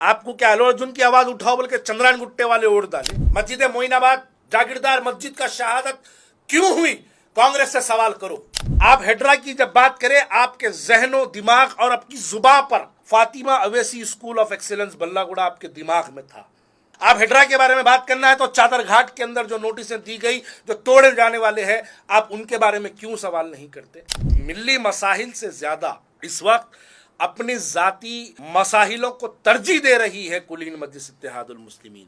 आपको क्या अल्लू अर्जुन की आवाज उठाओ बोल के चंद्रायन गुट्टे वाले ओढ़ डाले। मस्जिद मोइनाबाद जागीरदार मस्जिद का शहादत क्यों हुई, कांग्रेस से सवाल करो। आप हेड्रा की जब बात करें, आपके जहनो दिमाग और आपकी जुबान पर Fatima Owaisi school of excellence Ballaguda आपके दिमाग में था। आप हेड्रा के बारे में बात करना है तो चादर घाट के अंदर जो नोटिसें दी गई, जो तोड़े जाने वाले हैं, आप उनके बारे में क्यों सवाल नहीं करते। मिल्ली मसाहिल से ज्यादा इस वक्त अपने जाती मसाहिलों को तरजीह दे रही है कुलीन मजलिस इत्तेहादुल मुस्लिमीन।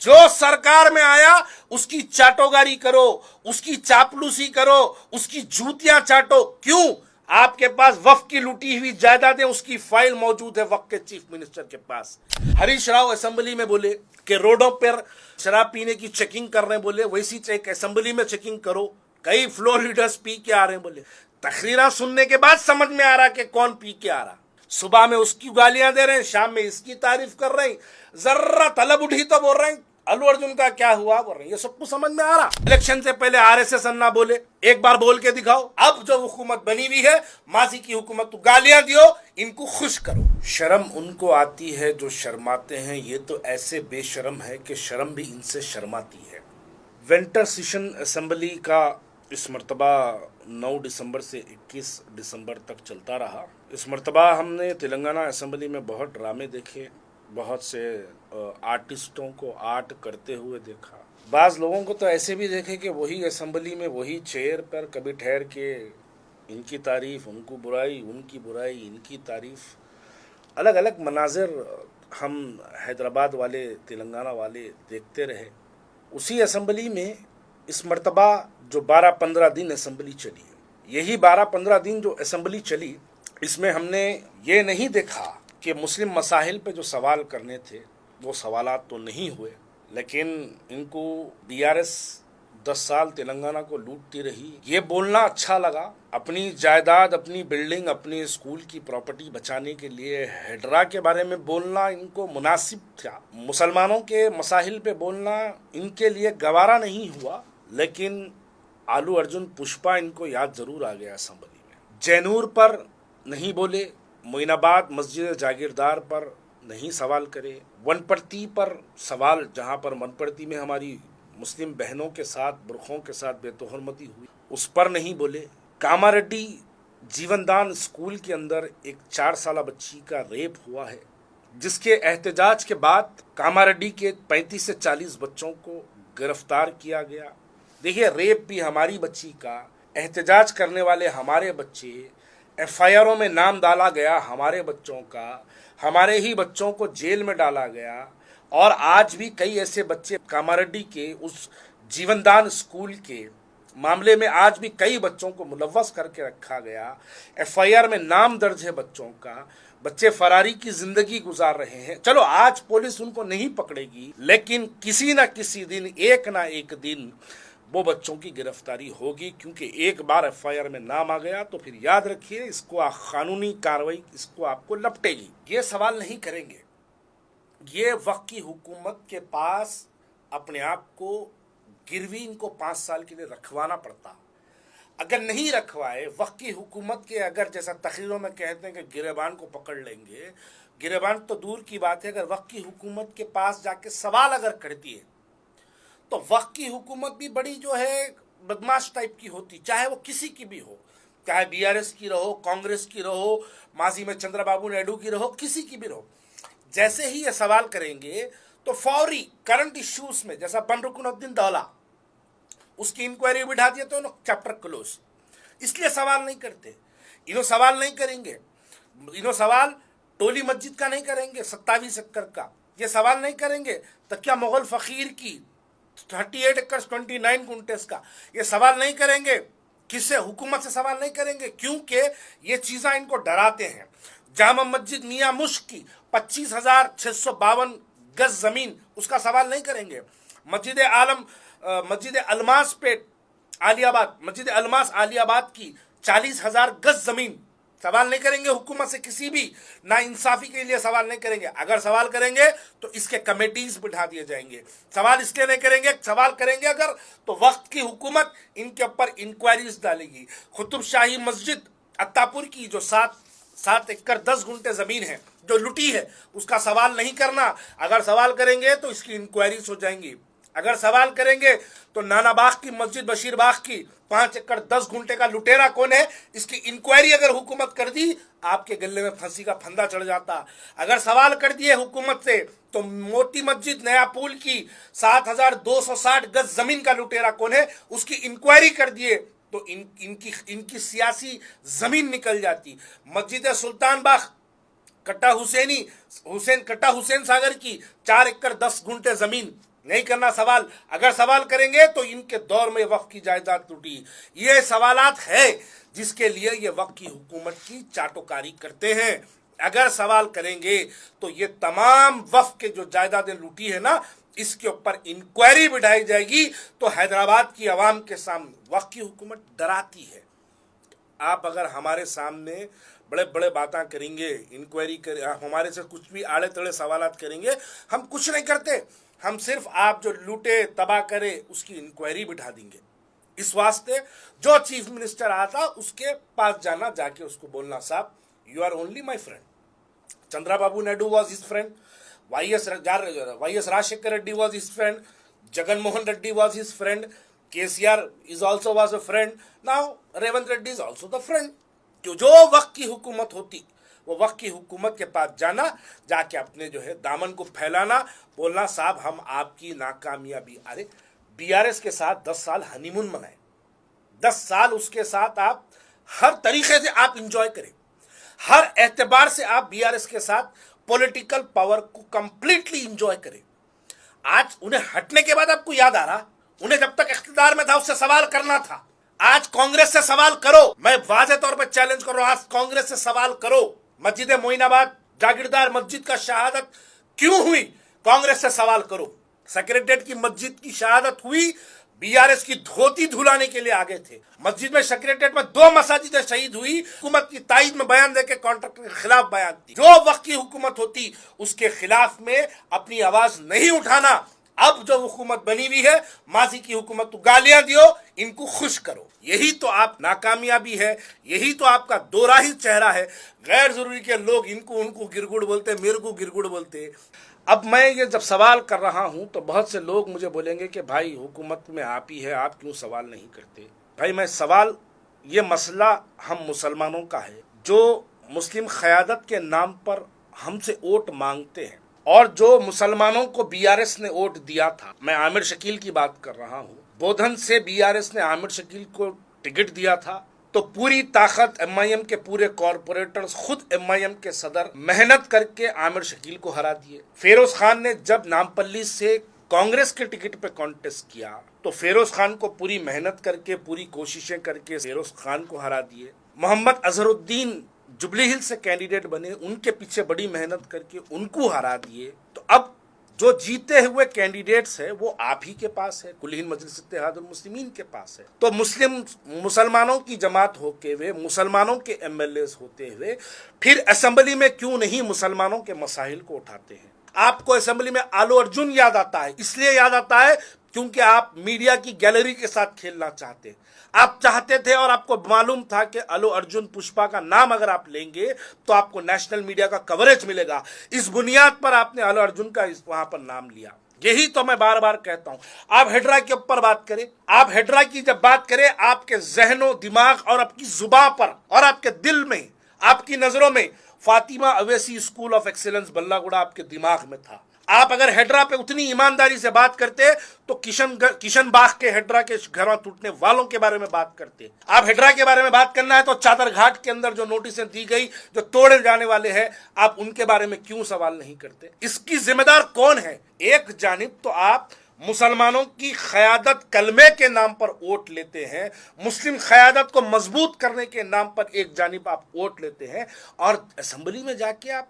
जो सरकार में आया उसकी चाटोगारी करो, उसकी चापलूसी करो, उसकी जूतियां चाटो। क्यों? आपके पास वक्फ की लूटी हुई जायदादें, उसकी फाइल मौजूद है वक्फ के चीफ मिनिस्टर के पास। हरीश राव असेंबली में बोले कि रोडों पर शराब पीने की चेकिंग कर रहे हैं, बोले वैसी चेक असेंबली में चेकिंग करो। कई फ्लोर लीडर्स पी के आ रहे हैं, बोले तकरीरा सुनने के बाद समझ में आ रहा कि कौन पी के आ रहा। सुबह में उसकी गालियां दे रहे हैं, शाम में इसकी तारीफ कर रहे हैं, जर्रा तलब उठी तो बोल रहे हैं अल्लू अर्जुन का क्या हुआ बोल रहे हैं। ये सब कुछ समझ में आ रहा। इलेक्शन से पहले आरएसएस अन्ना बोले, एक बार बोल के दिखाओ। अब जो हुकूमत बनी हुई है, माजी की हुकूमत, तो गालियां दियो, इनको खुश करो। शर्म उनको आती है जो शर्माते हैं। ये तो ऐसे बेशर्म है कि शर्म भी इनसे शर्माती है। विंटर सेशन असेंबली का इस मरतबा 9 दिसंबर से 21 दिसंबर तक चलता रहा। इस मरतबा हमने तेलंगाना असेंबली में बहुत ड्रामे देखे, बहुत से आर्टिस्टों को आर्ट करते हुए देखा। बाज़ लोगों को तो ऐसे भी देखे कि वही असेंबली में वही चेयर पर कभी ठहर के इनकी तारीफ, उनको बुराई, उनकी बुराई, इनकी तारीफ, अलग अलग मनाजिर हम हैदराबाद वाले, तेलंगाना वाले देखते रहे। उसी असेंबली में इस मरतबा जो 12-15 दिन असेंबली चली है, यही 12-15 दिन जो असेंबली चली, इसमें हमने ये नहीं देखा कि मुस्लिम मसाहिल पे जो सवाल करने थे वो सवालात तो नहीं हुए, लेकिन इनको बीआरएस 10 साल तेलंगाना को लूटती रही, ये बोलना अच्छा लगा। अपनी जायदाद, अपनी बिल्डिंग, अपनी स्कूल की प्रॉपर्टी बचाने के लिए हेड्रा के बारे में बोलना इनको मुनासिब था। मुसलमानों के मसाहिल पे बोलना इनके लिए गवारा नहीं हुआ, लेकिन अल्लू अर्जुन पुष्पा इनको याद जरूर आ गया असेंबली में। जैनूर पर नहीं बोले, मोइनाबाद मस्जिद जागीरदार पर नहीं सवाल करे, वनपर्ती पर सवाल, जहां पर वनपर्ती में हमारी मुस्लिम बहनों के साथ, बुरखों के साथ बेतोहरमती हुई, उस पर नहीं बोले। कामारेड्डी जीवनदान स्कूल के अंदर एक 4 साल बच्ची का रेप हुआ है, जिसके एहतजाज के बाद कामारेड्डी के 35 से 40 बच्चों को गिरफ्तार किया गया। देखिए, रेप भी हमारी बच्ची का, एहतजाज करने वाले हमारे बच्चे, एफआईआरों में नाम डाला गया हमारे बच्चों का, हमारे ही बच्चों को जेल में डाला गया। और आज भी कई ऐसे बच्चे, कामारेड्डी के उस जीवनदान स्कूल के मामले में आज भी कई बच्चों को मुलव्वस करके रखा गया। एफआईआर में नाम दर्ज है बच्चों का, बच्चे फरारी की जिंदगी गुजार रहे हैं। चलो, आज पुलिस उनको नहीं पकड़ेगी, लेकिन किसी ना किसी दिन, एक ना एक दिन वो बच्चों की गिरफ्तारी होगी, क्योंकि एक बार एफआईआर में नाम आ गया तो फिर याद रखिए, इसको कानूनी कार्रवाई इसको आपको लपटेगी। ये सवाल नहीं करेंगे। ये वक्त की हुकूमत के पास अपने आप को गिरवी इनको 5 साल के लिए रखवाना पड़ता। अगर नहीं रखवाए, वक्त की हुकूमत के, अगर जैसा तकरीरों में कहते हैं कि गिरेबान को पकड़ लेंगे, गिरेबान तो दूर की बात है, अगर वक्त की हुकूमत के पास जाके सवाल अगर करती है तो वक्त की हुकूमत भी बड़ी जो है बदमाश टाइप की होती, चाहे वो किसी की भी हो, चाहे बीआरएस की रहो, कांग्रेस की रहो, माजी में चंद्रबाबू नायडू की रहो, किसी की भी रहो। जैसे ही ये सवाल करेंगे तो फौरी करंट इश्यूज में, जैसा बनरुकुनुद्दीन दौला, उसकी इंक्वायरी बिठा दिया तो चैप्टर क्लोज। इसलिए सवाल नहीं करते। इन्हों सवाल नहीं करेंगे, इन्हों सवाल टोली मस्जिद का नहीं करेंगे, 27 एकड़ का ये सवाल नहीं करेंगे, तो क्या मुगल फकीर की 38 एकड़ 29 गुंटेस का ये सवाल नहीं करेंगे। किससे? हुकूमत से सवाल नहीं करेंगे, क्योंकि ये चीज़ें इनको डराते हैं। जामा मस्जिद मियां मुश्क की 25,652 गज जमीन, उसका सवाल नहीं करेंगे। मस्जिद अलमास पे आलियाबाद, मस्जिद अलमास आलियाबाद की 40,000 गज जमीन, सवाल नहीं करेंगे हुकूमत से, किसी भी ना इंसाफी के लिए सवाल नहीं करेंगे। अगर सवाल करेंगे तो इसके कमेटीज बिठा दिए जाएंगे। सवाल इसलिए नहीं करेंगे, सवाल करेंगे अगर तो वक्त की हुकूमत इनके ऊपर इंक्वायरीज डालेगी। कुतुब शाही मस्जिद अत्तापुर की जो 7 7 एकड़ 10 गुंठे जमीन है जो लुटी है, उसका सवाल नहीं करना। अगर सवाल करेंगे तो इसकी इंक्वायरीज हो जाएंगी। अगर सवाल करेंगे तो नाना बाग की मस्जिद बशीर बाग की 5 एकड़ 10 गुंठे का लुटेरा कौन है, इसकी इंक्वायरी अगर हुकूमत कर दी, आपके गले में फांसी का फंदा चढ़ जाता। अगर सवाल कर दिए हुकूमत से तो मोती मस्जिद नया पुल की 7,260 गज जमीन का लुटेरा कौन है, उसकी इंक्वायरी कर दिए तो इनकी सियासी जमीन निकल जाती। मस्जिद सुल्तान बाग कट्टा हुसैन सागर की 4 एकड़ 10 गुंठे जमीन, नहीं करना सवाल। अगर सवाल करेंगे तो इनके दौर में वक्फ की जायदाद टूटी। ये सवालात है जिसके लिए ये वक्फ की हुकूमत की चाटोकारी करते हैं। अगर सवाल करेंगे तो ये तमाम वक्फ के जो जायदादें लूटी है ना, इसके ऊपर इंक्वायरी बिठाई जाएगी। तो हैदराबाद की आवाम के सामने वक्फ की हुकूमत डराती है। आप अगर हमारे सामने बड़े बड़े बातें करेंगे, इंक्वायरी कर, हमारे से कुछ भी आड़े तड़े सवालात करेंगे, हम कुछ नहीं करते। हम सिर्फ आप जो लूटे तबाह करे उसकी इंक्वायरी बिठा देंगे। इस वास्ते जो चीफ मिनिस्टर आता उसके पास जाना, जाके उसको बोलना, साहब you are only my friend. Chandrababu Naidu was his friend, YS Rajasekhar Reddy was his friend, Jagan Mohan Reddy was his friend, KCR is also was a friend, now Revanth Reddy is also the friend। जो वक्त की हुकूमत होती वो वक्त की हुकूमत के पास जाना, जाके अपने जो है दामन को फैलाना, बोलना साहब हम आपकी नाकामयाबी, अरे BRS के साथ 10 साल हनीमून मनाए, 10 साल उसके साथ आप हर तरीके से आप इंजॉय करें, हर एतबार से आप BRS के साथ पॉलिटिकल पावर को कंप्लीटली इंजॉय करें। आज उन्हें हटने के बाद आपको याद आ रहा, उन्हें जब तक इख्तिदार में था उससे सवाल करना था। आज कांग्रेस से सवाल करो, मैं वाज़ेह तौर पर चैलेंज कर रहा हूं, आज कांग्रेस से सवाल करो। मस्जिद मोइनाबाद जागीरदार मस्जिद का शहादत क्यों हुई, कांग्रेस से सवाल करो। सेक्रेटरीट की मस्जिद की शहादत हुई, BRS की धोती धुलाने के लिए आगे थे। मस्जिद में सेक्रेटरीट में 2 मसाजिदें शहीद हुई, हुकूमत की ताईद में बयान देके कॉन्ट्रैक्टर के खिलाफ बयान थी। जो वक्त की हुकूमत होती उसके खिलाफ में अपनी आवाज नहीं उठाना। अब जो हुकूमत बनी हुई है, माजी की हुकूमत तो गालियां दियो, इनको खुश करो। यही तो आप नाकामयाबी है, यही तो आपका दोराही चेहरा है। गैर जरूरी के लोग इनको उनको गिरगुड़ बोलते, मेरे को गिरगुड़ बोलते। अब मैं ये जब सवाल कर रहा हूं तो बहुत से लोग मुझे बोलेंगे कि भाई हुकूमत में आप ही है, आप क्यों सवाल नहीं करते। भाई मैं सवाल, ये मसला हम मुसलमानों का है जो मुस्लिम क़यादत के नाम पर हमसे वोट मांगते हैं, और जो मुसलमानों को BRS ने वोट दिया था। मैं आमिर शकील की बात कर रहा हूँ। बोधन से BRS ने आमिर शकील को टिकट दिया था तो पूरी ताकत MIM के पूरे कॉरपोरेटर्स, खुद MIM के सदर मेहनत करके आमिर शकील को हरा दिए। फिरोज खान ने जब नामपल्ली से कांग्रेस के टिकट पे कॉन्टेस्ट किया तो फिरोज खान को पूरी मेहनत करके, पूरी कोशिशें करके फिरोज खान को हरा दिए। मोहम्मद अजहरुद्दीन जुबली हिल से कैंडिडेट बने, उनके पीछे बड़ी मेहनत करके उनको हरा दिए। तो अब जो जीते हुए कैंडिडेट्स है वो आप ही के पास है, कुल-हिंद मजलिस इत्तेहादुल मुस्लिमीन के पास है। तो मुसलमानों की जमात होते हुए, मुसलमानों के MLAs होते हुए फिर असेंबली में क्यों नहीं मुसलमानों के मसाइल को उठाते हैं। आपको असेंबली में आलू अर्जुन याद आता है, इसलिए याद आता है क्योंकि आप मीडिया की गैलरी के साथ खेलना चाहते हैं। आप चाहते थे और आपको मालूम था कि अल्लू अर्जुन पुष्पा का नाम अगर आप लेंगे तो आपको नेशनल मीडिया का कवरेज मिलेगा। इस बुनियाद पर आपने अल्लू अर्जुन का वहां पर नाम लिया। यही तो मैं बार बार कहता हूं। आप हेड्रा के ऊपर बात करें, आप हेड्रा की जब बात करें, आपके जहनो दिमाग और आपकी जुबान पर और आपके दिल में, आपकी नजरों में Fatima Owaisi school of excellence Ballaguda आपके दिमाग में था। आप अगर हेड्रा पे उतनी ईमानदारी से बात करते तो किशन बाग के हेड्रा के घरों टूटने वालों के बारे में बात करते। आप हेड्रा के बारे में बात करना है तो चादर घाट के अंदर जो नोटिसें दी गई, जो तोड़े जाने वाले हैं, आप उनके बारे में क्यों सवाल नहीं करते। इसकी जिम्मेदार कौन है। एक जानिब तो आप मुसलमानों की क़यादत कलमे के नाम पर वोट लेते हैं, मुस्लिम क़यादत को मजबूत करने के नाम पर एक जानिब आप वोट लेते हैं, और असेंबली में जाके आप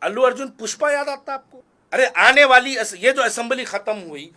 अल्लू अर्जुन पुष्पा याद आता आपको। अरे आने वाली ये जो असेंबली खत्म हुई,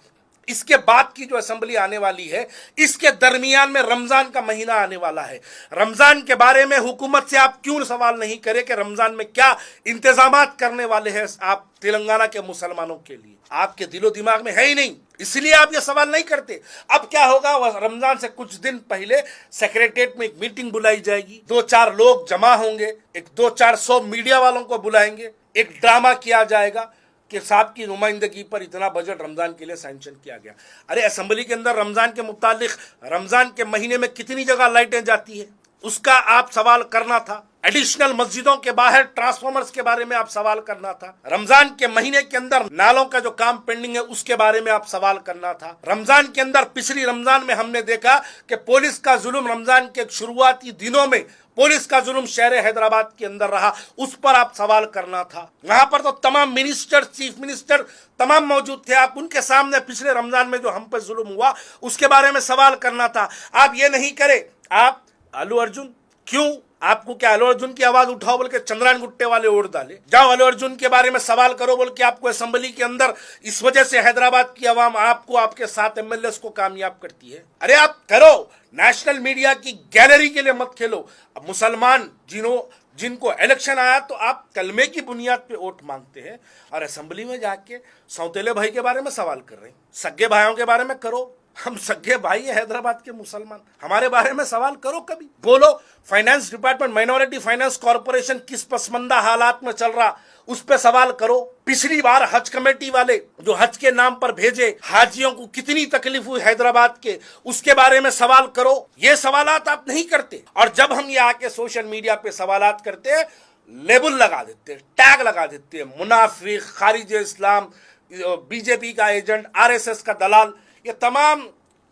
इसके बाद की जो असेंबली आने वाली है, इसके दरमियान में रमजान का महीना आने वाला है। रमजान के बारे में हुकूमत से आप क्यों सवाल नहीं करें कि रमजान में क्या इंतजामात करने वाले हैं आप तेलंगाना के मुसलमानों के लिए? आपके दिलो दिमाग में है ही नहीं, इसलिए आप ये सवाल नहीं करते। अब क्या होगा, रमजान से कुछ दिन पहले सेक्रेटरीट में एक मीटिंग बुलाई जाएगी, 2-4 लोग जमा होंगे, एक 200-400 मीडिया वालों को बुलाएंगे, एक ड्रामा किया जाएगा कि साहब की नुमाइंदगी पर इतना बजट रमजान के लिए सैंक्शन किया गया। अरे असेंबली के अंदर रमजान के मुतालिक रमजान के महीने में कितनी जगह लाइटें जाती है, उसका आप सवाल करना था। एडिशनल मस्जिदों के बाहर ट्रांसफॉर्मर्स के बारे में आप सवाल करना था। रमजान के महीने के अंदर नालों का जो काम पेंडिंग है उसके बारे में आप सवाल करना था। रमजान के अंदर पिछली रमजान में हमने देखा कि पुलिस का जुल्म रमजान के शुरुआती दिनों में पुलिस का जुल्म शहर हैदराबाद के अंदर रहा, उस पर आप सवाल करना था। वहां पर तो तमाम मिनिस्टर, चीफ मिनिस्टर तमाम मौजूद थे, आप उनके सामने पिछले रमजान में जो हम पर जुल्म हुआ उसके बारे में सवाल करना था। आप ये नहीं करे। आप अल्लू अर्जुन, क्यों आपको क्या अल्लू अर्जुन की आवाज उठाओ बोल के चंद्रायन गुट्टे वाले वोट डाले? जाओ अल्लू अर्जुन के बारे में सवाल करो बोल के आपको असेंबली के अंदर इस वजह से हैदराबाद की आवाम आपको, आपके 7 एमएलए को कामयाब करती है। अरे आप करो, नेशनल मीडिया की गैलरी के लिए मत खेलो। अब मुसलमान जिनको इलेक्शन आया तो आप कलमे की बुनियाद पे वोट मांगते हैं और असेंबली में जाके सौतेले भाई के बारे में सवाल कर रहे हैं। सगे भाइयों के बारे में करो, हम सगे भाई है हैदराबाद के मुसलमान, हमारे बारे में सवाल करो, कभी बोलो। Finance department, minority finance corporation किस पसमंदा हालात में चल रहा, उस पे सवाल करो। पिछली बार हज कमेटी वाले जो हज के नाम पर भेजे हाजियों को कितनी तकलीफ हुई हैदराबाद के, उसके बारे में सवाल करो। ये सवालात आप नहीं करते, और जब हम ये आके सोशल मीडिया पे सवालात करते हैं, लेबल लगा देते, टैग लगा देते, मुनाफिक, खारिज इस्लाम, बीजेपी का एजेंट, आरएसएस का दलाल, ये तमाम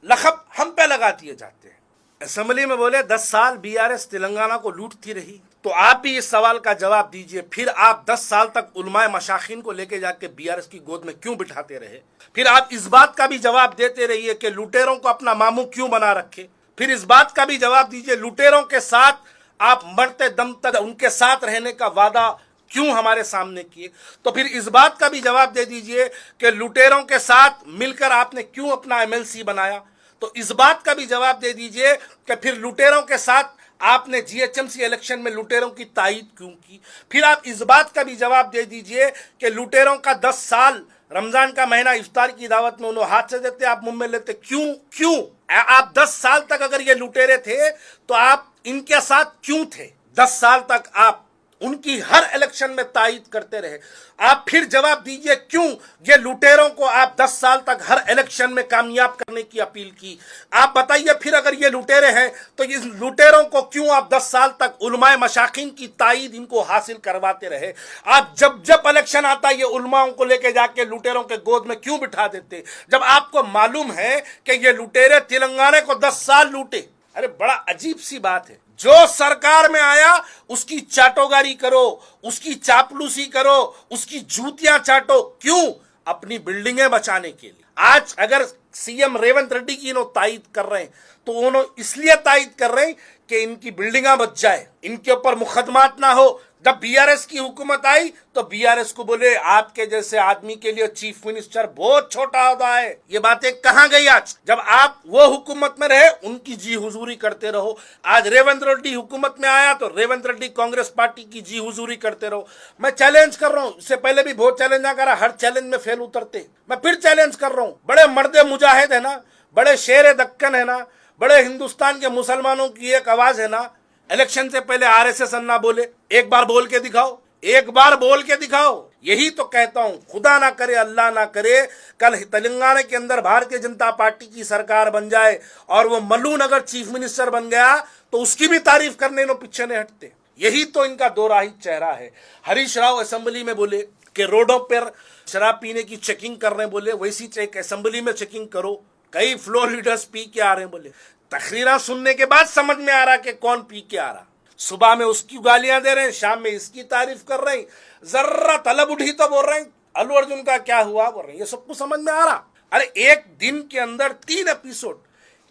लखब हम पे लगा दिए जाते हैं। असेंबली में बोले 10 साल बीआरएस तेलंगाना को लूटती रही, तो आप भी इस सवाल का जवाब दीजिए। फिर आप 10 साल तक उलमाए मशाखीन को लेके जाके बीआरएस की गोद में क्यों बिठाते रहे? फिर आप इस बात का भी जवाब देते रहिए कि लुटेरों को अपना मामू क्यों बना रखे। फिर इस बात का भी जवाब दीजिए, लुटेरों के साथ आप मरते दम तक उनके साथ रहने का वादा क्यों हमारे सामने किए। तो फिर इस बात का भी जवाब दे दीजिए कि लुटेरों के साथ मिलकर आपने क्यों अपना एमएलसी बनाया। तो इस बात का भी जवाब दे दीजिए कि फिर लुटेरों के साथ आपने जीएचएमसी इलेक्शन में लुटेरों की तायीद क्यों की। फिर आप इस बात का भी जवाब दे दीजिए कि लुटेरों का 10 साल रमजान का महीना इफ्तार की दावत में उन्होंने हाथ से देते, आप मुंह में लेते, क्यों आप 10 साल तक अगर ये लुटेरे थे तो आप इनके साथ क्यों थे? 10 साल तक आप उनकी हर इलेक्शन में तायीद करते रहे। आप फिर जवाब दीजिए, क्यों ये लुटेरों को आप 10 साल तक हर इलेक्शन में कामयाब करने की अपील की? आप बताइए, फिर अगर ये लुटेरे हैं तो इस लुटेरों को क्यों आप 10 साल तक उलमाए मशाकिन की तायीद इनको हासिल करवाते रहे? आप जब इलेक्शन आता ये उलमाओं को लेके जाके लुटेरों के गोद में क्यों बिठा देते, जब आपको मालूम है कि ये लुटेरे तेलंगाना को 10 साल लूटे? अरे बड़ा अजीब सी बात है। जो सरकार में आया उसकी चाटोगारी करो, उसकी चापलूसी करो, उसकी जूतियां चाटो। क्यों? अपनी बिल्डिंगें बचाने के लिए। आज अगर सीएम रेवंत रेड्डी की तायीद कर रहे हैं तो उन्होंने इसलिए तायीद कर रहे हैं कि इनकी बिल्डिंगां बच जाए, इनके ऊपर मुकदमात ना हो। जब बीआरएस की हुकूमत आई तो बीआरएस को बोले आपके जैसे आदमी के लिए चीफ मिनिस्टर बहुत छोटा होता है। ये बातें कहां गई आज? जब आप वो हुकूमत में रहे उनकी जी हुजूरी करते रहो। आज रेवंत रेड्डी हुकूमत में आया तो रेवंत रेड्डी कांग्रेस पार्टी की जी हुजूरी करते रहो। मैं चैलेंज कर रहा हूं, इससे पहले भी बहुत चैलेंज ना करा, हर चैलेंज में फेल उतरते। मैं फिर चैलेंज कर रहा हूं, बड़े मर्दे मुजाहिद है ना, बड़े शेर दक्कन है ना, बड़े हिंदुस्तान के मुसलमानों की एक आवाज है ना, इलेक्शन से पहले आरएसएस अन्ना बोले, एक बार बोल के दिखाओ, एक बार बोल के दिखाओ। यही तो कहता हूं, खुदा ना करे अल्लाह ना करे कल तेलंगाना के अंदर भारतीय जनता पार्टी की सरकार बन जाए और वो मल्लून अगर चीफ मिनिस्टर बन गया तो उसकी भी तारीफ करने लो पीछे नहीं हटते। यही तो इनका दोराही चेहरा है। हरीश राव असेंबली में बोले कि रोडों पर शराब पीने की चेकिंग करने, बोले वैसी एक असेंबली में चेकिंग करो। कई फ्लोर लीडर्स पी के आ रहे हैं, बोले तकरीरा सुनने के बाद समझ में आ रहा कि कौन पी के आ रहा। सुबह में उसकी गालियां दे रहे हैं, शाम में इसकी तारीफ कर रहे हैं, जर्रा तलब उठी तो बोल रहे हैं अल्लू अर्जुन का क्या हुआ बोल रहे हैं। ये सबको समझ में आ रहा। अरे एक दिन के अंदर 3 एपिसोड,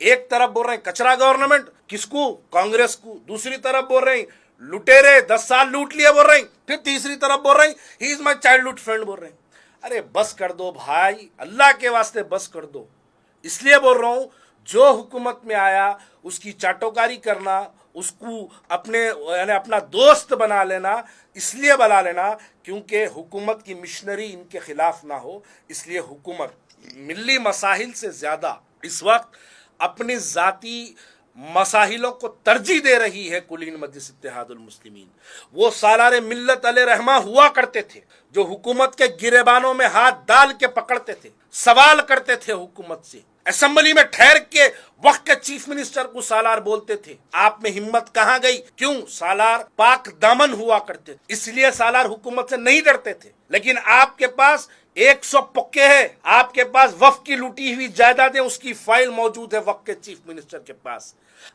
एक तरफ बोल रहे हैं कचरा गवर्नमेंट, किसको? कांग्रेस को। दूसरी तरफ बोल रहे हैं लुटेरे 10 साल लूट लिए बोल रहे हैं, फिर तीसरी तरफ बोल रहे हैं he is my childhood friend बोल रहे हैं। अरे बस कर दो भाई, अल्लाह के वास्ते बस कर दो। इसलिए बोल रहा हूं, जो हुकूमत में आया उसकी चाटोकारी करना, उसको अपने यानी अपना दोस्त बना लेना, इसलिए बना लेना क्योंकि हुकूमत की मिशनरी इनके खिलाफ ना हो। इसलिए हुकूमत मिली मसाहिल से ज़्यादा इस वक्त अपनी ज़ाती मसाहिलों को तरजीह दे रही है। कुलीन मजलिस इत्तेहादुल मुस्लिमीन, वो सालारे मिल्लत अले रहमा हुआ करते थे, जो हुकूमत के गिरेबानों में हाथ डाल के पकड़ते थे, सवाल करते थे हुकूमत से, असेंबली में ठहर के वक्त के चीफ मिनिस्टर को सालार बोलते थे। आप में हिम्मत कहां गई? क्यों? सालार पाक दामन हुआ करते थे, इसलिए सालार हुकूमत से नहीं डरते थे। लेकिन आपके पास 100 पक्के हैं, आपके पास वक्फ की लूटी हुई जायदादें, उसकी फाइल मौजूद है वक्त के चीफ मिनिस्टर के पास।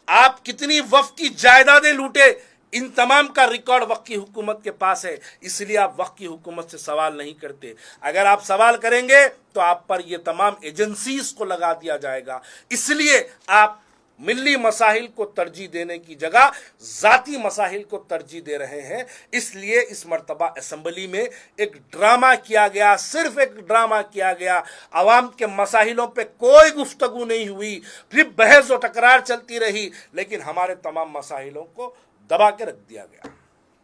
आप कितनी वक्फ की जायदादें लूटे, इन तमाम का रिकॉर्ड वक्त की हुकूमत के पास है। इसलिए आप वक्त की हुकूमत से सवाल नहीं करते। अगर आप सवाल करेंगे तो आप पर ये तमाम एजेंसीज को लगा दिया जाएगा। इसलिए आप मिली मसाहिल को तरजीह देने की जगह जाती मसाहिल को तरजीह दे रहे हैं। इसलिए इस मर्तबा असेंबली में एक ड्रामा किया गया, सिर्फ एक ड्रामा किया गया। अवाम के मसाहिलों पे कोई गुफ्तगू नहीं हुई, फिर बहस और टकरार चलती रही, लेकिन हमारे तमाम मसाहिलों को दबा के रख दिया गया।